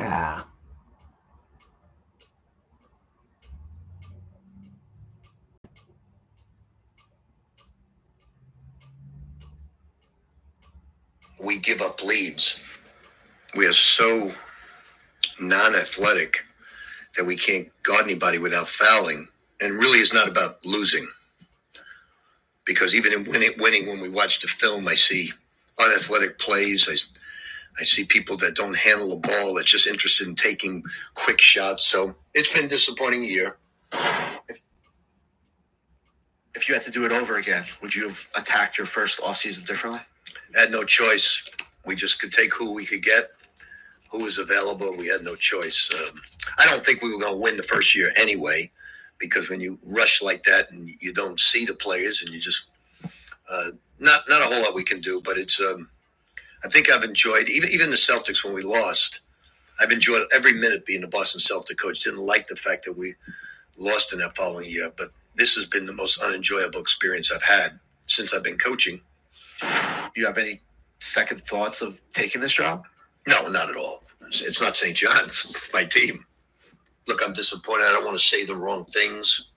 Yeah. We give up leads. We are so non-athletic that we can't guard anybody without fouling. And really, it's not about losing. Because even in winning, when we watch the film, I see unathletic plays. I see people that don't handle the ball, that's just interested in taking quick shots. So it's been a disappointing year. If you had to do it over again, would you have attacked your first offseason differently? I had no choice. We just could take who we could get, who was available. We had no choice. I don't think we were going to win the first year anyway, because when you rush like that and you don't see the players and you just not a whole lot we can do. But it's I think I've enjoyed even the Celtics when we lost. I've enjoyed every minute being the Boston Celtic coach. Didn't like the fact that we lost in that following year, but this has been the most unenjoyable experience I've had since I've been coaching. Do you have any second thoughts of taking this job? No, not at all. It's not St. John's. It's my team. Look, I'm disappointed. I don't want to say the wrong things,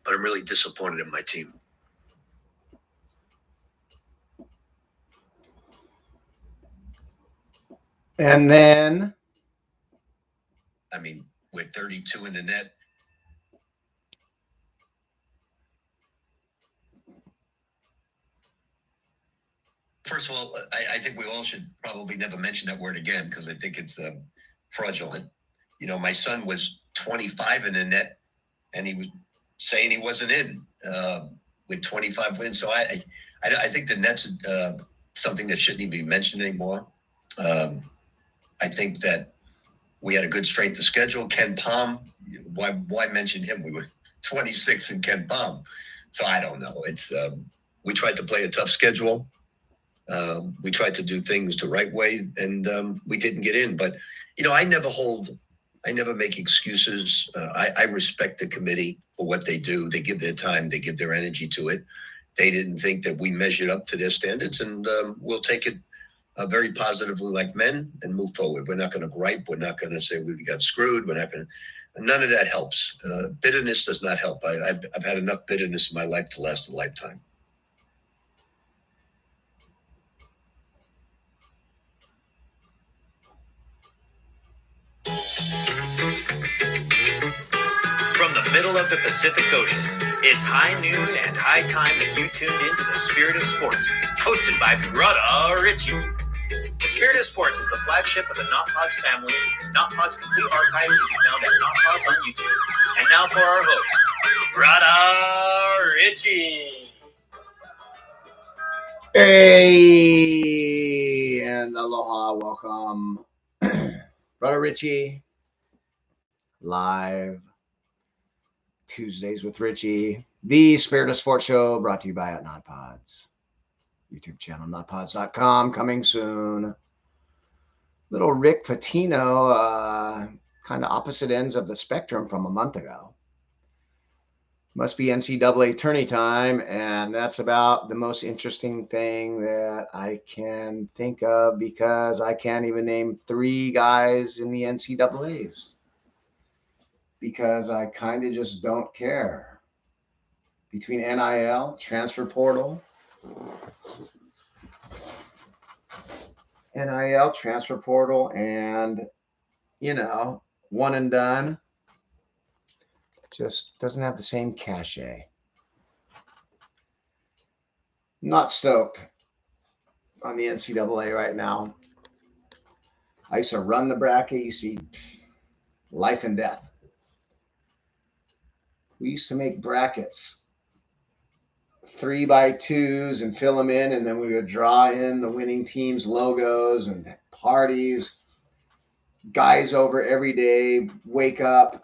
but I'm really disappointed in my team. And then, I mean, we're 32 in the net. First of all, I think we all should probably never mention that word again because I think it's fraudulent. You know, my son was 25 in the net, and he was saying he wasn't in with 25 wins. So I think the net's something that shouldn't even be mentioned anymore. I think that we had a good strength of schedule. Ken Palm, why mention him? We were 26 in Ken Palm. So I don't know. It's we tried to play a tough schedule. We tried to do things the right way, and we didn't get in. But, you know, I never make excuses. I respect the committee for what they do. They give their time. They give their energy to it. They didn't think that we measured up to their standards, and we'll take it very positively like men and move forward. We're not going to gripe. We're not going to say we got screwed. We're not going to. None of that helps. Bitterness does not help. I've had enough bitterness in my life to last a lifetime. From the middle of the Pacific Ocean, it's high noon and high time that you tuned into the Spirit of Sports, hosted by Brother Richie. The Spirit of Sports is the flagship of the Not Pods family. Not Pods' complete archive can be found at Not Pods on YouTube. And now for our host, Brother Richie. hey, and aloha, welcome. Brother Richie, live Tuesdays with Richie, the Spirit of Sports show brought to you by Not Pods. YouTube channel, notpods.com, coming soon. Little Rick Pitino, kind of opposite ends of the spectrum from a month ago. Must be NCAA tourney time, and that's about the most interesting thing that I can think of because I can't even name 3 guys in the NCAAs because I kind of just don't care. Between NIL, transfer portal, and, you know, one and done, just doesn't have the same cachet. Not stoked on the NCAA right now. I used to run the bracket, used to be life and death. We used to make brackets 3x2s and fill them in, and then we would draw in the winning team's logos and parties. Guys over every day, wake up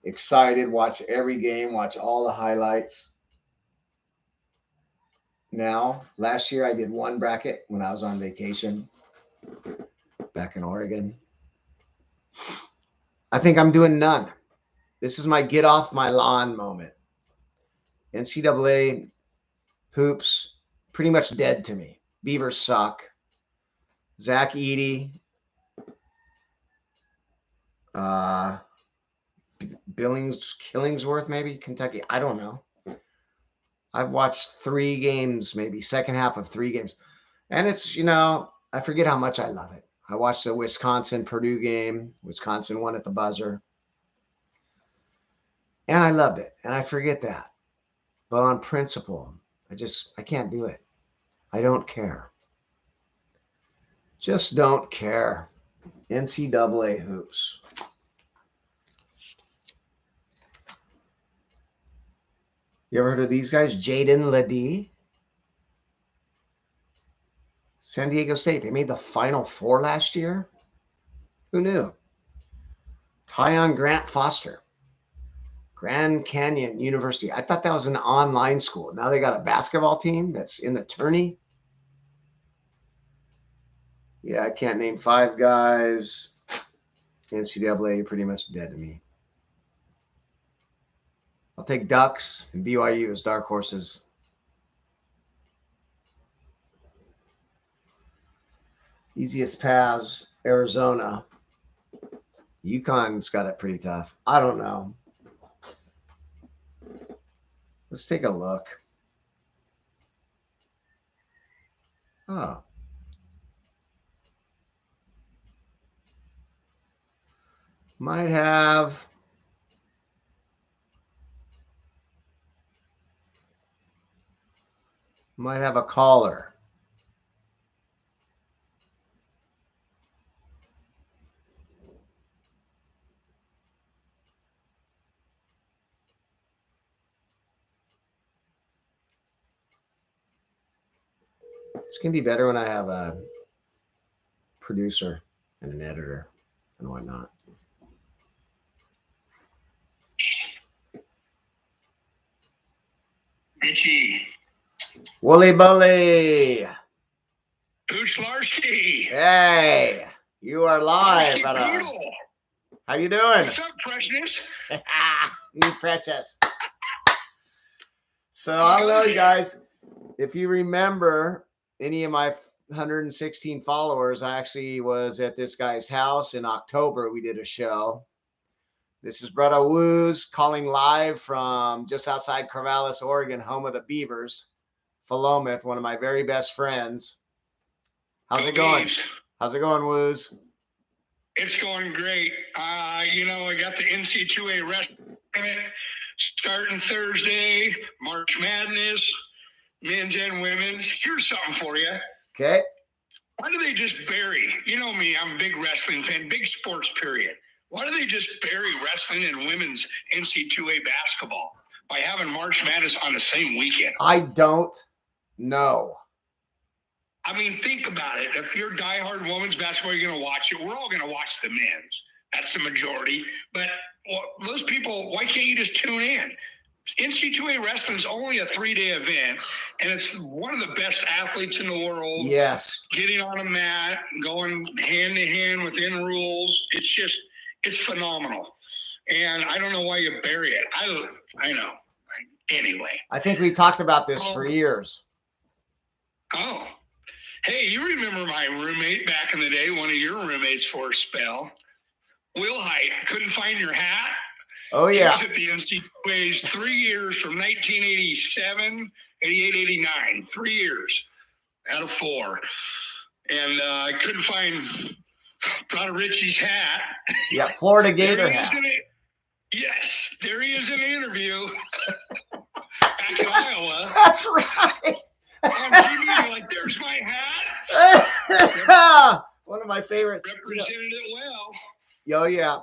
excited, watch every game, watch all the highlights. Now, last year I did one bracket when I was on vacation back in Oregon. I think I'm doing none. This is my get off my lawn moment. NCAA hoops, pretty much dead to me. Beavers suck. Zach Edey, Killingsworth, maybe Kentucky. I don't know. I've watched 3 games, maybe second half of 3 games. And it's, I forget how much I love it. I watched the Wisconsin-Purdue game. Wisconsin won at the buzzer. And I loved it. And I forget that. But on principle, I can't do it. I don't care. Just don't care. NCAA hoops. You ever heard of these guys? Jaden Ledee? San Diego State. They made the Final Four last year. Who knew? Tyon Grant Foster. Grand Canyon University. I thought that was an online school. Now they got a basketball team that's in the tourney. Yeah, I can't name 5 guys. NCAA, you're pretty much dead to me. I'll take Ducks and BYU as dark horses. Easiest paths, Arizona. UConn's got it pretty tough. I don't know. Let's take a look. Oh. Might have a caller. It's going to be better when I have a producer and an editor and whatnot. Richie. Wooly Bully. Ushlarski. Hey, you are live. How you doing? What's up, freshness? You precious. So I don't know, you guys. If you remember any of my 116 followers, I actually was at this guy's house in October. We did a show. This is Brother Woos calling live from just outside Corvallis, Oregon, home of the Beavers. Philomath, one of my very best friends. How's it going? How's it going, Woos? It's going great. I got the NC2A wrestling starting Thursday, March Madness, men's and women's. Here's something for you. Okay. Why do they just bury? You know me, I'm a big wrestling fan, big sports period. Why do they just bury wrestling and women's NC2A basketball by having March Madness on the same weekend? I don't know. I mean, think about it. If you're diehard women's basketball, you're going to watch it. We're all going to watch the men's. That's the majority. But those people, why can't you just tune in? NC2A wrestling is only a 3-day event, and it's one of the best athletes in the world. Yes. Getting on a mat, going hand to hand within rules. It's phenomenal. And I don't know why you bury it. I know. Anyway. I think we talked about this for years. Oh. Hey, you remember my roommate back in the day, one of your roommates for a spell. Will Height, couldn't find your hat. Oh, yeah. He was at the NCAA's 3 years from 1987, 88, 89. 3 years out of 4. And I couldn't find Brother Richie's hat. Yeah, Florida Gator hat. Yes, there he is in the interview back in Iowa. That's right. On TV, like, there's my hat. One of my favorites. Represented it well. Oh, yeah.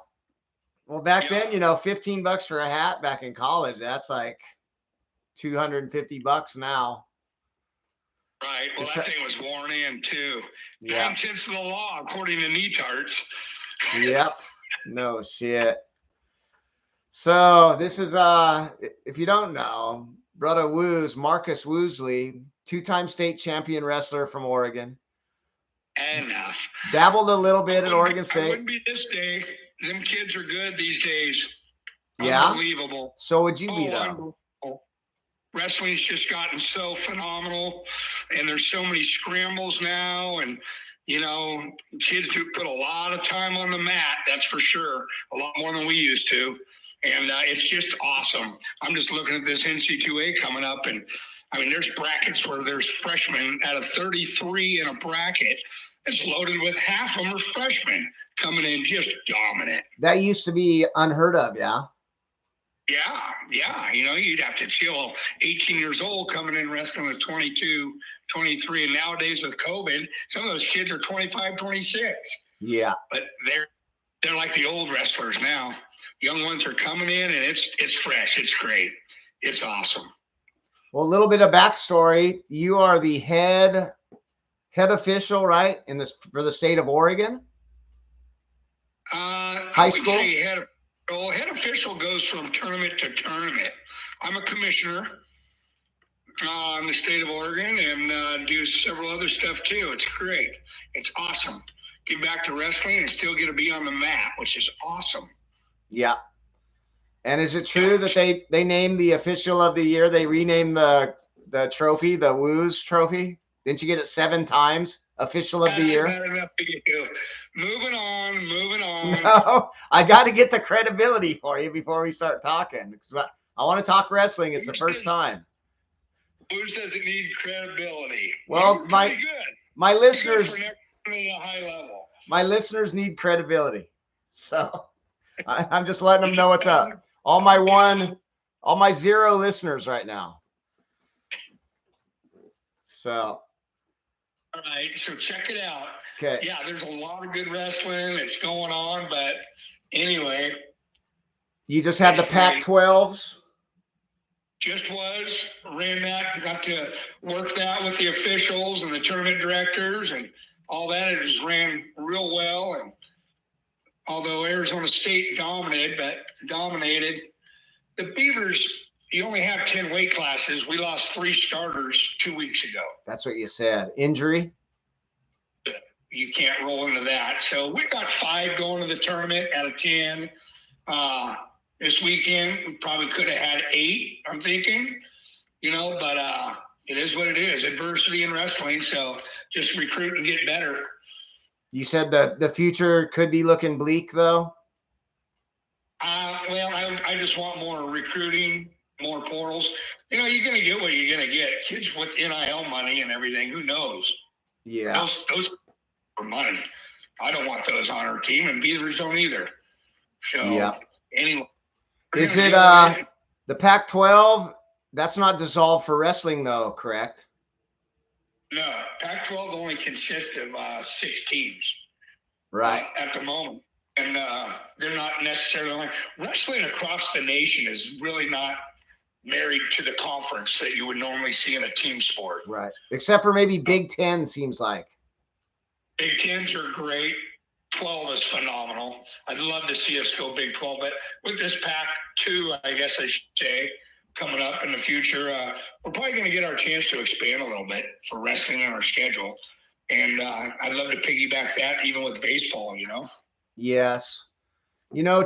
Well, back then, $15 for a hat back in college. That's like $250 now. Right. Well, that thing was worn in, too. Yeah. 9/10 of the law, according to Neatarts. Yep. No shit. So this is, if you don't know, Brother Woos, Marcus Woosley, 2-time state champion wrestler from Oregon. Enough. Dabbled a little bit at Oregon State. I wouldn't be this day. Them kids are good these days. Yeah. Unbelievable. So would you be, though? Wrestling's just gotten so phenomenal, and there's so many scrambles now, and You know, kids do put a lot of time on the mat, that's for sure, a lot more than we used to. And it's just awesome. I'm just looking at this NC2A coming up, and I mean, there's brackets where there's freshmen out of 33 in a bracket. It's loaded with half of them are freshmen coming in just dominant. That used to be unheard of, yeah? Yeah. You know, you'd have to chill 18 years old coming in wrestling at 22, 23. And nowadays with COVID, some of those kids are 25, 26. Yeah. But they're like the old wrestlers now. Young ones are coming in, and it's fresh. It's great. It's awesome. Well, a little bit of backstory. You are the head official, right, for the state of Oregon? High school? Head official goes from tournament to tournament. I'm a commissioner in the state of Oregon, and do several other stuff too. It's great. It's awesome. Get back to wrestling and still get to be on the mat, which is awesome. Yeah. And is it true that they named the official of the year? They renamed the trophy, the Woos trophy. Didn't you get it 7 times? Official of the year. Moving on. No, I got to get the credibility for you before we start talking. Because I want to talk wrestling. It's the first time. Woos doesn't need credibility. Well, my listeners, a high level. My listeners need credibility, so I'm just letting them know what's up. All my 0 listeners right now. So. All right, so check it out. Okay. Yeah, there's a lot of good wrestling that's going on, but anyway. You just had the Pac-12s? Ran that, got to work that with the officials and the tournament directors and all that. It just ran real well. And although Arizona State dominated, the Beavers, you only have 10 weight classes. We lost 3 starters 2 weeks ago. That's what you said. Injury? You can't roll into that. So we got 5 going to the tournament out of 10. This weekend, we probably could have had 8, I'm thinking, but it is what it is. Adversity in wrestling. So just recruit and get better. You said that the future could be looking bleak, though? Well, I just want more recruiting, more portals. You're going to get what you're going to get. Kids with NIL money and everything, who knows? Yeah. Those are money. I don't want those on our team, and Beavers don't either. So, yeah. Anyway. Is it the Pac-12? That's not dissolved for wrestling, though, correct? No, Pac-12 only consists of 6 teams. Right. At the moment. And they're not necessarily wrestling across the nation is really not married to the conference that you would normally see in a team sport. Right. Except for maybe Big Ten, seems like. Big Tens are great. 12 is phenomenal. I'd love to see us go Big 12, but with this Pac-2, I guess I should say, coming up in the future, we're probably going to get our chance to expand a little bit for wrestling in our schedule. And I'd love to piggyback that even with baseball, Yes.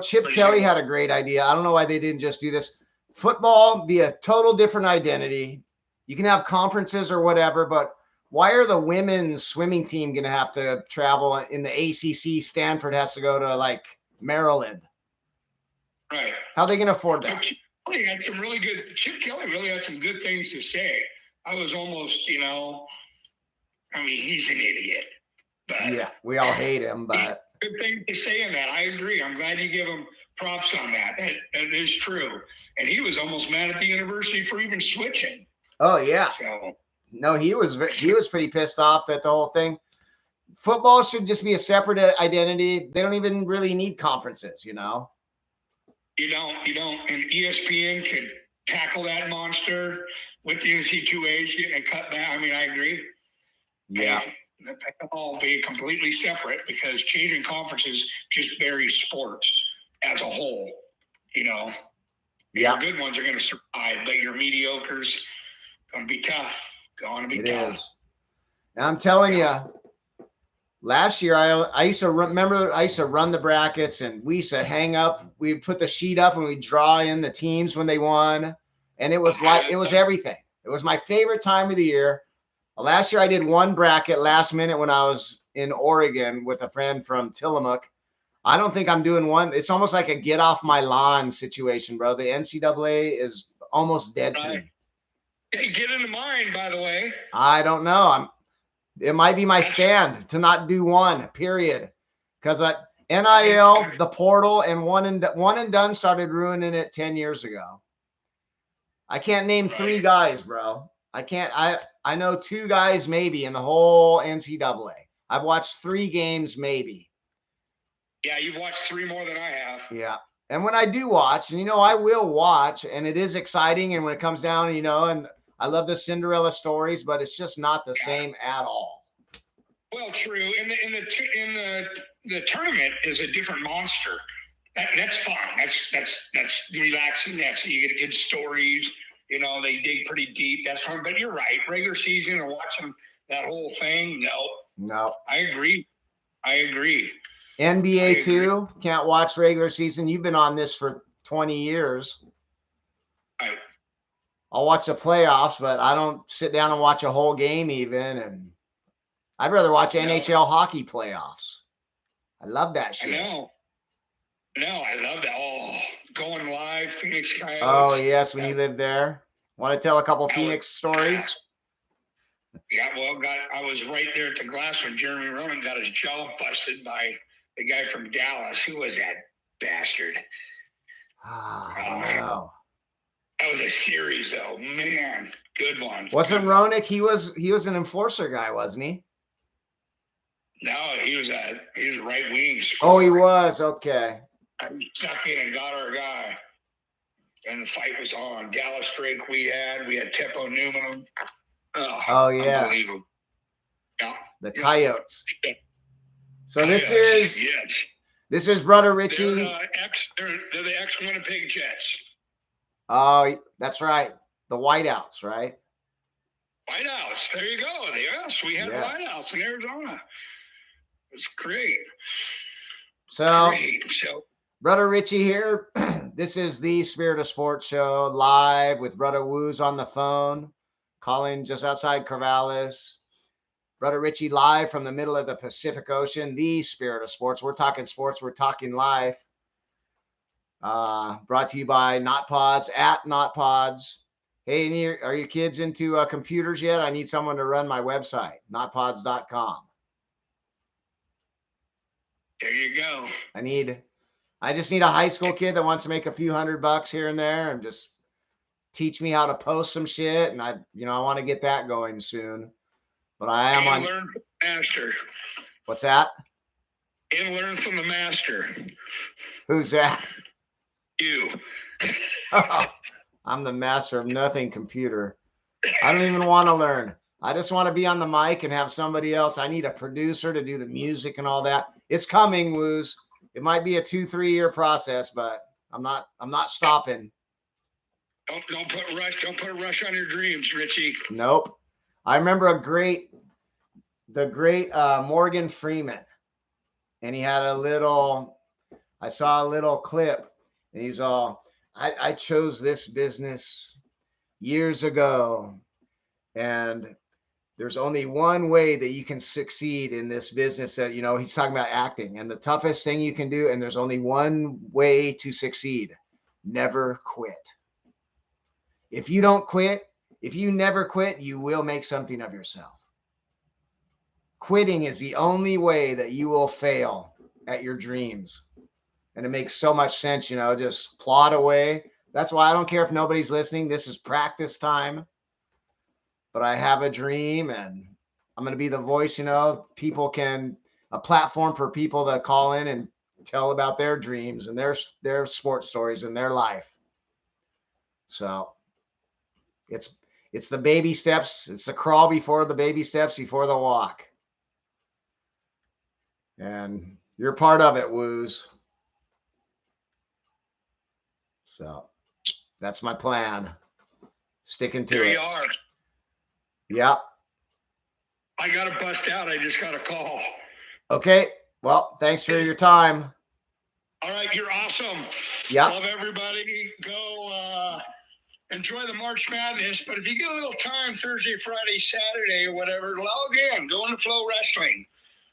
Chip Kelly had a great idea. I don't know why they didn't just do this. Football be a total different identity. You can have conferences or whatever, but why are the women's swimming team going to have to travel in the ACC? Stanford has to go to like Maryland. Right. How are they going to afford that? Chip Kelly really had some good things to say. I was almost, he's an idiot. But yeah, we all hate him, but good thing to say in that. I agree. I'm glad you give him props on that. That is true. And he was almost mad at the university for even switching. Oh yeah. So, no, he was pretty pissed off that the whole thing. Football should just be a separate identity. They don't even really need conferences, You don't. And ESPN could tackle that monster with the NC2As getting a cut back. I agree. Yeah. And they can all be completely separate because changing conferences just buries sports as a whole, Yeah. Your good ones are going to survive, but your mediocres going to be tough. It is. And I'm telling you, last year I used to run the brackets, and we used to hang up. We put the sheet up and we draw in the teams when they won, and it was everything. It was my favorite time of the year. Last year I did one bracket last minute when I was in Oregon with a friend from Tillamook. I don't think I'm doing one. It's almost like a get off my lawn situation, bro. The NCAA is almost dead to me. Hey, get into mine, by the way. I don't know. It might be my stand to not do one, period. Because NIL, the portal, and one and done started ruining it 10 years ago. I can't name 3 guys, bro. I know 2 guys maybe in the whole NCAA. I've watched 3 games maybe. Yeah, you've watched 3 more than I have. Yeah. And when I do watch, and I will watch, and it is exciting, and when it comes down, and I love the Cinderella stories, but it's just not the same at all. Well, true. In the tournament is a different monster. That's fun. That's relaxing. You get good stories. They dig pretty deep. That's fun. But you're right. Regular season and watching that whole thing. No. I agree. NBA too. Can't watch regular season. You've been on this for 20 years. Right. I'll watch the playoffs, but I don't sit down and watch a whole game even. And I'd rather watch NHL hockey playoffs. I love that shit. I know. No, I love that. Oh, going live, Phoenix Coyotes. Oh, yes, when you lived there. Want to tell a couple Phoenix stories? Yeah, well, I was right there at the glass when Jeremy Roman got his jaw busted by the guy from Dallas. Who was that bastard? No. That was a series, though. Man, good one. Wasn't Roenick? He was an enforcer guy, wasn't he? No, he was right wing. Oh, he was. Okay. He stuck in and got our guy, and the fight was on. Dallas Drake we had Teppo Newman. Oh yeah. Unbelievable. Yeah. The Coyotes. Yeah. So this is Brother Richie. They're the ex-Winnipeg Jets. Oh, that's right. The Whiteouts, right? Whiteouts. There you go. Yes, we had Whiteouts in Arizona. It's great. So, Brother Richie here. This is the Spirit of Sports show live with Brother Woo's on the phone, calling just outside Corvallis. Brother Richie live from the middle of the Pacific Ocean, the Spirit of Sports. We're talking sports. We're talking life. Brought to you by Not Pods at Not Pods. Hey, are your kids into computers yet? I need someone to run my website, notpods.com. There you go. I just need a high school kid that wants to make a few $100 here and there and just teach me how to post some shit. And I want to get that going soon. But I am on. Learn from the master. What's that? And learn from the master. Who's that? You. I'm the master of nothing computer. I don't even want to learn. I just want to be on the mic and have somebody else. I need a producer to do the music and all that. It's coming, Woos. It might be a 2-3 year process, but I'm not stopping. Don't put a rush on your dreams, Richie. Nope. I remember the great Morgan Freeman, and he had I saw a little clip, and he's all, I chose this business years ago, and there's only one way that you can succeed in this business that, he's talking about acting, and the toughest thing you can do, and there's only one way to succeed: never quit. If you don't quit, if you never quit, you will make something of yourself. Quitting is the only way that you will fail at your dreams. And it makes so much sense, just plod away. That's why I don't care if nobody's listening. This is practice time. But I have a dream, and I'm going to be the voice, a platform for people to call in and tell about their dreams and their sports stories and their life. So it's the baby steps. It's the crawl before the baby steps before the walk. And you're part of it, Woos. So that's my plan. Sticking to it. There you are. Yep. I got to bust out. I just got a call. Okay. Well, thanks for your time. All right. You're awesome. Yeah. Love everybody. Go enjoy the March Madness. But if you get a little time Thursday, Friday, Saturday, or whatever, log in. Go into Flow Wrestling.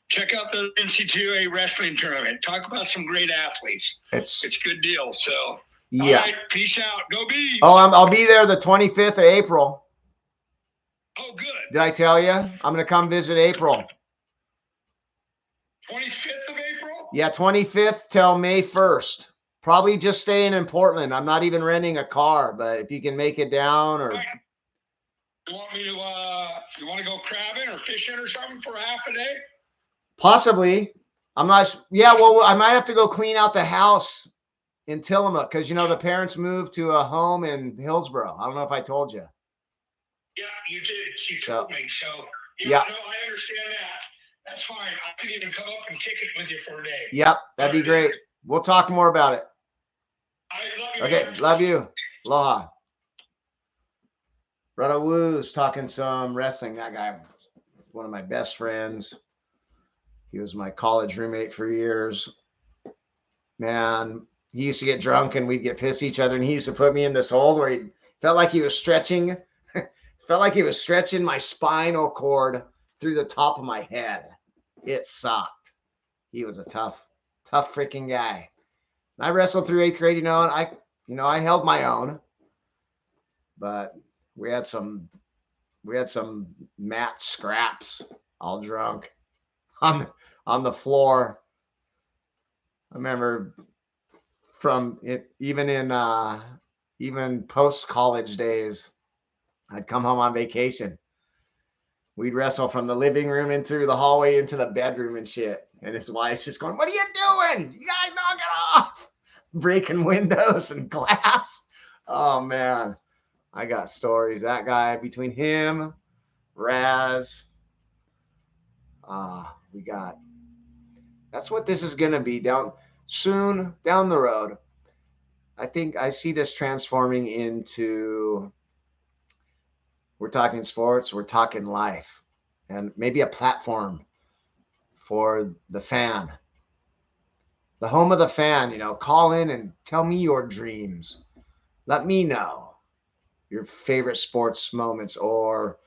check out the NC2A wrestling tournament. Talk about some great athletes. It's a good deal. So, yeah. All right, peace out. Go Bees. Oh, I'll be there the 25th of April. Oh, good. Did I tell you? I'm going to come visit April. 25th of April? Yeah, 25th till May 1st. Probably just staying in Portland. I'm not even renting a car, but if you can make it down or... Right. You want me to, you want to go crabbing or fishing or something for half a day? Possibly. I'm not... Yeah, well, I might have to go clean out the house in Tillamook because, you know, the parents moved to a home in Hillsboro. I don't know if I told you. Yeah, you did. She told me. So, yeah. No, I understand that. That's fine. I could even come up and kick it with you for a day. Yep, that'd be great. We'll talk more about it. I love you. Okay, man. love you. Aloha. Brother Woo's talking some wrestling. That guy, one of my best friends. He was my college roommate for years. Man, he used to get drunk and we'd get pissed at each other. And he used to put me in this hold where he felt like he was stretching. Felt like he was stretching my spinal cord through the top of my head. It sucked. He was a tough freaking guy. I wrestled through 8th grade, and I held my own, but we had some mat scraps, all drunk on the floor. I remember from it, even post college days, I'd come home on vacation. We'd wrestle from the living room in through the hallway into the bedroom and shit. And his wife's just going, "What are you doing? You guys knock it off." Breaking windows and glass. Oh, man. I got stories. That guy, between him, Raz, that's what this is going to be down the road. I think I see this transforming into, we're talking sports, we're talking life, and maybe a platform for the fan. The home of the fan, call in and tell me your dreams. Let me know your favorite sports moments or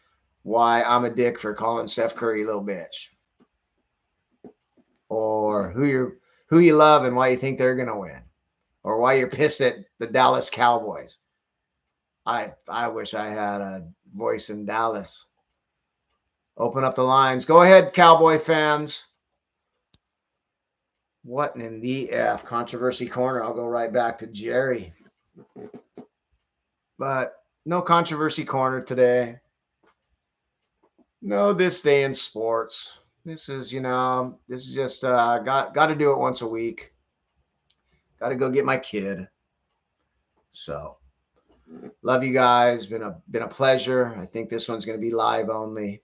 why I'm a dick for calling Steph Curry a little bitch. Or who you love and why you think they're going to win. Or why you're pissed at the Dallas Cowboys. I wish I had a voice in Dallas. Open up the lines. Go ahead, Cowboy fans. What in the F? Controversy corner. I'll go right back to Jerry. But no controversy corner today. No, this day in sports. This is just got to do it once a week. Got to go get my kid. So, love you guys. Been a pleasure. I think this one's going to be live only.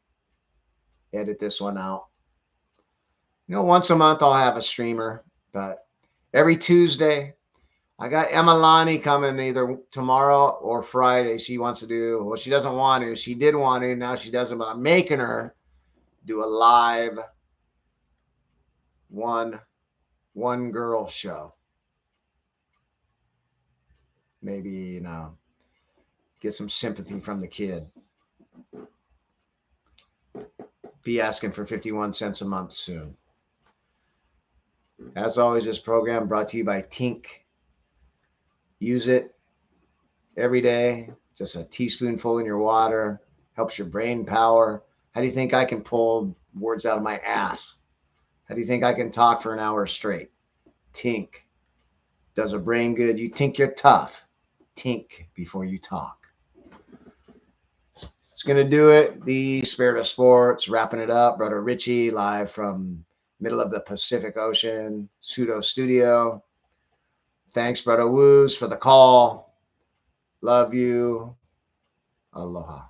Edit this one out. Once a month I'll have a streamer, but every Tuesday I got Emalani coming either tomorrow or Friday. She wants to do, well, she doesn't want to. She did want to, now she doesn't, but I'm making her do a live one girl show. Maybe, get some sympathy from the kid. Be asking for 51 cents a month soon. As always, this program brought to you by Tink. Use it every day. Just a teaspoonful in your water. Helps your brain power. How do you think I can pull words out of my ass? How do you think I can talk for an hour straight? Tink. Does a brain good. You think you're tough. Tink before you talk. It's going to do it. The Spirit of Sports. Wrapping it up. Brother Richie live from middle of the Pacific Ocean. Pseudo Studio. Thanks, Brother Woos, for the call. Love you. Aloha.